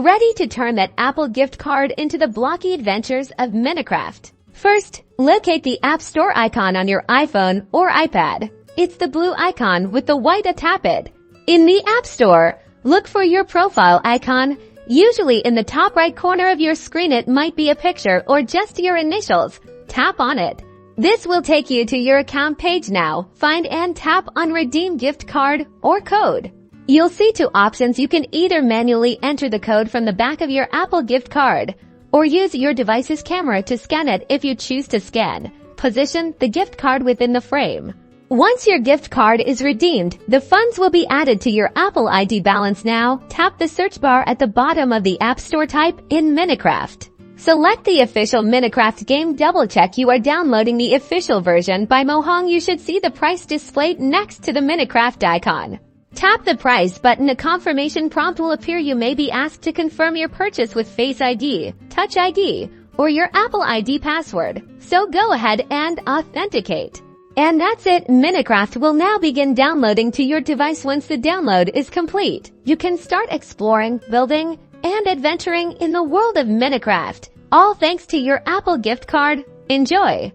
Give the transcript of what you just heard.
ready to turn that Apple gift card into the blocky adventures of Minecraft. First, locate the App Store icon on your iPhone or iPad. It's the blue icon with the white tap it. In the App Store, look for your profile icon. Usually in the top right corner of your screen it might be a picture or just your initials. Tap on it. This will take you to your account page now. Find and tap on Redeem Gift Card or Code. You'll see two options. You can either manually enter the code from the back of your Apple gift card or use your device's camera to scan it if you choose to scan. Position the gift card within the frame. Once your gift card is redeemed, the funds will be added to your Apple ID balance now. Tap the search bar at the bottom of the App Store, type in Minecraft. Select the official Minecraft game. Double check you are downloading the official version by Mohang. You should see the price displayed next to the Minecraft icon. Tap the price button. A confirmation prompt will appear. You may be asked to confirm your purchase with Face ID, Touch ID, or your Apple ID password. So go ahead and authenticate. And that's it. Minecraft will now begin downloading to your device. Once the download is complete, you can start exploring, building, and adventuring in the world of Minecraft, all thanks to your Apple gift card. Enjoy!